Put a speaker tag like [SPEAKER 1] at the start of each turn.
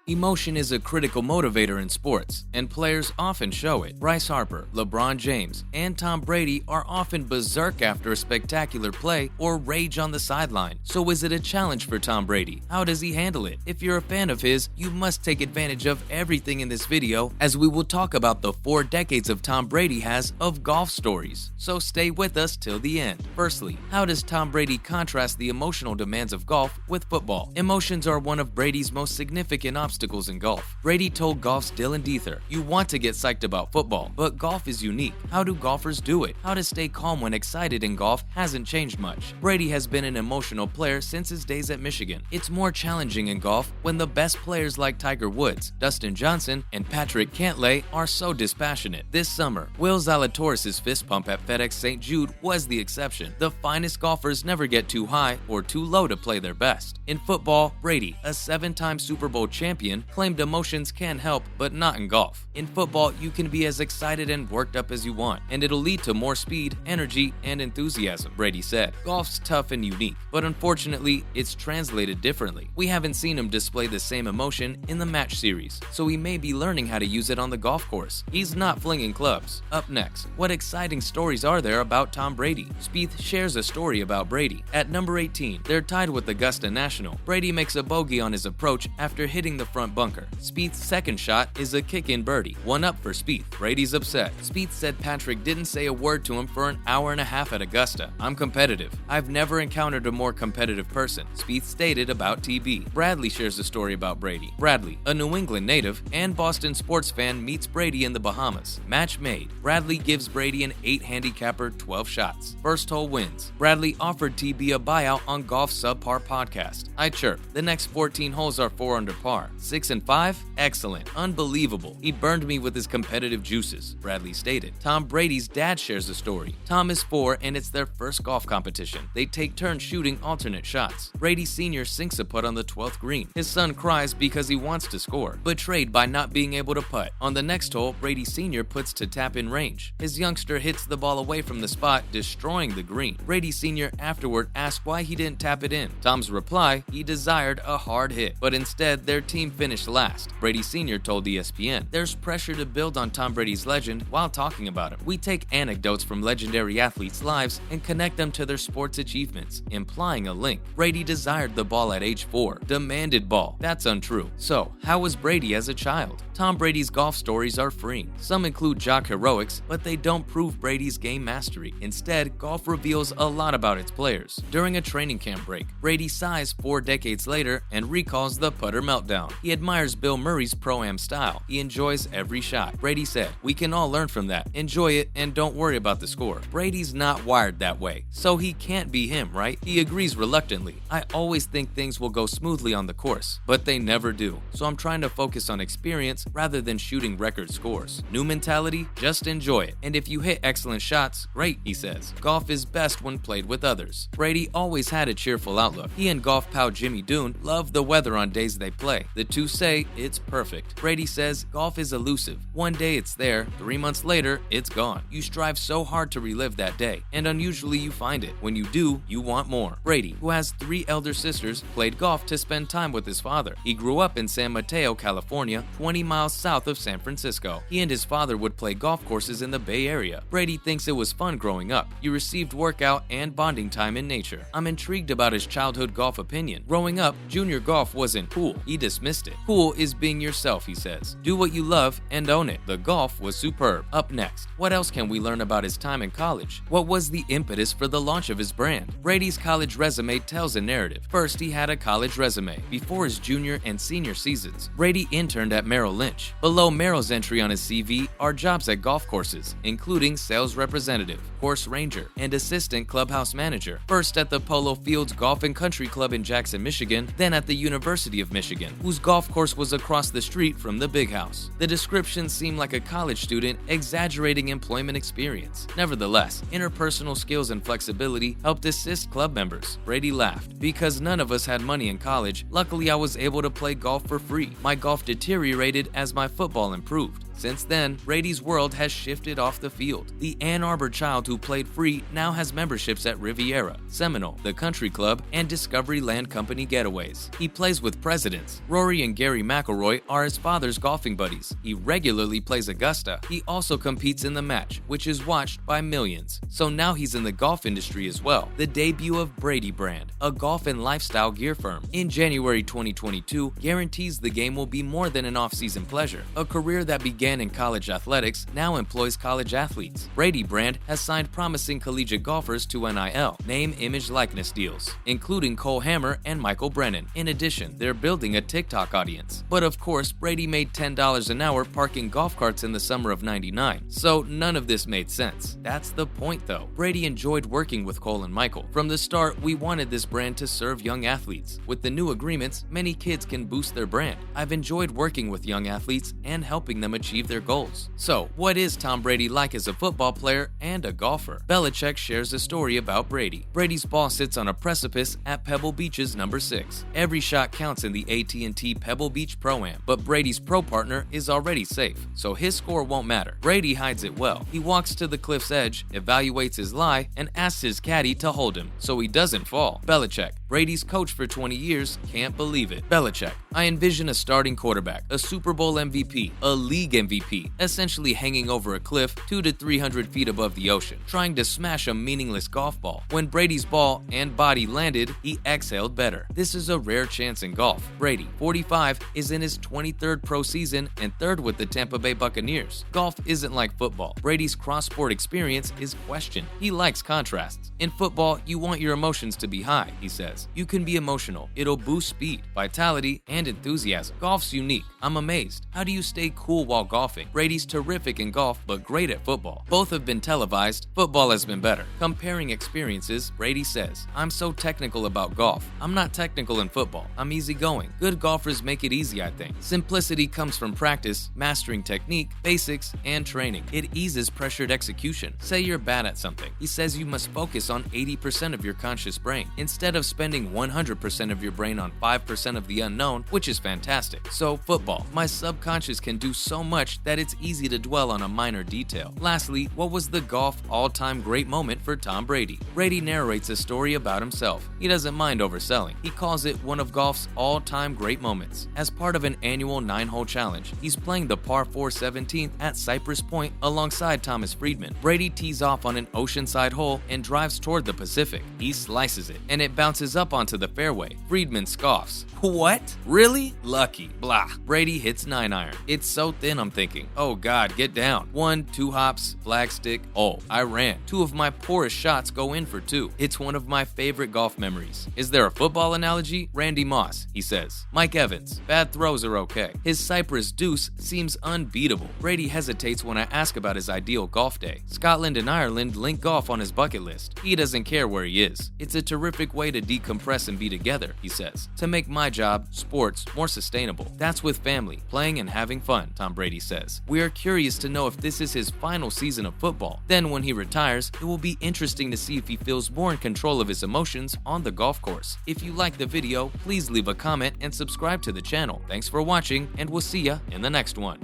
[SPEAKER 1] Emotion is a critical motivator in sports, and players often show it. Bryce Harper, LeBron James, and Tom Brady are often berserk after a spectacular play or rage on the sideline. So is it a challenge for Tom Brady? How does he handle it? If you're a fan of his, you must take advantage of everything in this video, as we will talk about the 4 decades of Tom Brady has of golf stories. So stay with us till the end. Firstly, how does Tom Brady contrast the emotional demands of golf with football? Emotions are one of Brady's most significant obstacles in golf. Brady told golf's Dylan Dether, "You want to get psyched about football, but golf is unique. How do golfers do it? How to stay calm when excited in golf hasn't changed much." Brady has been an emotional player since his days at Michigan. It's more challenging in golf when the best players like Tiger Woods, Dustin Johnson, and Patrick Cantlay are so dispassionate. This summer, Will Zalatoris' fist pump at FedEx St. Jude was the exception. The finest golfers never get too high or too low to play their best. In football, Brady, a 7-time Super Bowl champion, claimed emotions can help, but not in golf. In football, you can be as excited and worked up as you want, and it'll lead to more speed, energy, and enthusiasm, Brady said. Golf's tough and unique, but unfortunately, it's translated differently. We haven't seen him display the same emotion in the match series, so he may be learning how to use it on the golf course. He's not flinging clubs. Up next, what exciting stories are there about Tom Brady? Spieth shares a story about Brady. At number 18, they're tied with Augusta National. Brady makes a bogey on his approach after hitting the front bunker. Spieth's second shot is a kick-in birdie. 1 up for Spieth. Brady's upset. Spieth said Patrick didn't say a word to him for an hour and a half at Augusta. "I'm competitive. I've never encountered a more competitive person," Spieth stated about TB. Bradley shares a story about Brady. Bradley, a New England native and Boston sports fan, meets Brady in the Bahamas. Match made. Bradley gives Brady an 8 handicapper, 12 shots. First hole wins. Bradley offered TB a buyout on Golf Subpar podcast. "I chirped. The next 14 holes are 4 under par. 6 and 5? Excellent. Unbelievable. He burned me with his competitive juices," Bradley stated. Tom Brady's dad shares a story. Tom is 4 and it's their first golf competition. They take turns shooting alternate shots. Brady Sr. sinks a putt on the 12th green. His son cries because he wants to score, betrayed by not being able to putt. On the next hole, Brady Sr. puts to tap in range. His youngster hits the ball away from the spot, destroying the green. Brady Sr. afterward asked why he didn't tap it in. Tom's reply, he desired a hard hit, but instead their team finished last. Brady Sr. told ESPN, "There's pressure to build on Tom Brady's legend while talking about him. We take anecdotes from legendary athletes' lives and connect them to their sports achievements, implying a link. Brady desired the ball at age 4, demanded ball. That's untrue." So, how was Brady as a child? Tom Brady's golf stories are freeing. Some include jock heroics, but they don't prove Brady's game mastery. Instead, golf reveals a lot about its players. During a training camp break, Brady sighs 4 decades later and recalls the putter meltdown. He admires Bill Murray's pro-am style. He enjoys every shot. Brady said, "We can all learn from that. Enjoy it and don't worry about the score." Brady's not wired that way, so he can't be him, right? He agrees reluctantly. "I always think things will go smoothly on the course, but they never do. So I'm trying to focus on experience rather than shooting record scores. New mentality, just enjoy it. And if you hit excellent shots, great," he says. Golf is best when played with others. Brady always had a cheerful outlook. He and golf pal Jimmy Doon love the weather on days they play. The two say it's perfect. Brady says golf is elusive. One day it's there, 3 months later, it's gone. You strive so hard to relive that day, and unusually you find it. When you do, you want more. Brady, who has 3 elder sisters, played golf to spend time with his father. He grew up in San Mateo, California, 20 miles south of San Francisco. He and his father would play golf courses in the Bay Area. Brady thinks it was fun growing up. He received workout and bonding time in nature. "I'm intrigued about his childhood golf opinion. Growing up, junior golf wasn't cool. He dismissed it. Cool is being yourself," he says. "Do what you love and own it." The golf was superb. Up next, what else can we learn about his time in college? What was the impetus for the launch of his brand? Brady's college resume tells a narrative. First, he had a college resume. Before his junior and senior seasons, Brady interned at Merrill Lynch. Below Merrill's entry on his CV are jobs at golf courses, including sales representative, course ranger, and assistant clubhouse manager. First at the Polo Fields Golf and Country Club in Jackson, Michigan, then at the University of Michigan, whose golf course was across the street from the Big House. The description seemed like a college student exaggerating employment experience. Nevertheless, interpersonal skills and flexibility helped assist club members. Brady laughed. "Because none of us had money in college, luckily I was able to play golf for free. My golf deteriorated as my football improved." Since then, Brady's world has shifted off the field. The Ann Arbor child who played free now has memberships at Riviera, Seminole, the Country Club, and Discovery Land Company Getaways. He plays with presidents. Rory and Gary McIlroy are his father's golfing buddies. He regularly plays Augusta. He also competes in the match, which is watched by millions. So now he's in the golf industry as well. The debut of Brady Brand, a golf and lifestyle gear firm, in January 2022 guarantees the game will be more than an off-season pleasure. A career that began in college athletics now employs college athletes. Brady Brand has signed promising collegiate golfers to NIL, name, image, likeness deals, including Cole Hammer and Michael Brennan. In addition, they're building a TikTok audience. But of course, Brady made $10 an hour parking golf carts in the summer of '99, so none of this made sense. That's the point though. Brady enjoyed working with Cole and Michael. From the start, we wanted this brand to serve young athletes. With the new agreements, many kids can boost their brand. I've enjoyed working with young athletes and helping them achieve their goals. So, what is Tom Brady like as a football player and a golfer? Belichick shares a story about Brady. Brady's ball sits on a precipice at Pebble Beach's number 6. Every shot counts in the AT&T Pebble Beach Pro-Am, but Brady's pro partner is already safe, so his score won't matter. Brady hides it well. He walks to the cliff's edge, evaluates his lie, and asks his caddy to hold him so he doesn't fall. Belichick, Brady's coach for 20 years, can't believe it. Belichick, I envision a starting quarterback, a Super Bowl MVP, a league MVP, essentially hanging over a cliff 200 to 300 feet above the ocean, trying to smash a meaningless golf ball. When Brady's ball and body landed, he exhaled better. This is a rare chance in golf. Brady, 45, is in his 23rd pro season and 3rd with the Tampa Bay Buccaneers. Golf isn't like football. Brady's cross-sport experience is questioned. He likes contrasts. In football, you want your emotions to be high, he says. You can be emotional. It'll boost speed, vitality, and enthusiasm. Golf's unique. I'm amazed. How do you stay cool while golfing? Brady's terrific in golf, but great at football. Both have been televised. Football has been better. Comparing experiences, Brady says, I'm so technical about golf. I'm not technical in football. I'm easygoing. Good golfers make it easy, I think. Simplicity comes from practice, mastering technique, basics, and training. It eases pressured execution. Say you're bad at something. He says you must focus on 80% of your conscious brain, instead of spending 100% of your brain on 5% of the unknown, which is fantastic. So, football. My subconscious can do so much that it's easy to dwell on a minor detail. Lastly, what was the golf all-time great moment for Tom Brady? Brady narrates a story about himself. He doesn't mind overselling. He calls it one of golf's all-time great moments. As part of an annual 9-hole challenge, he's playing the par 4 17th at Cypress Point alongside Thomas Friedman. Brady tees off on an oceanside hole and drives toward the Pacific. He slices it, and it bounces up onto the fairway. Friedman scoffs. What? Really? Lucky. Blah. Brady hits 9-iron. It's so thin, I'm thinking, oh god, get down. 1, 2 hops, flagstick, oh, I ran. 2 of my poorest shots go in for 2. It's one of my favorite golf memories. Is there a football analogy? Randy Moss, he says. Mike Evans, bad throws are okay. His Cypress deuce seems unbeatable. Brady hesitates when I ask about his ideal golf day. Scotland and Ireland link golf on his bucket list. He doesn't care where he is. It's a terrific way to decompress and be together, he says. To make my job, sports, more sustainable. That's with family, playing and having fun, Tom Brady says. We are curious to know if this is his final season of football. Then when he retires, it will be interesting to see if he feels more in control of his emotions on the golf course. If you like the video, please leave a comment and subscribe to the channel. Thanks for watching, and we'll see ya in the next one.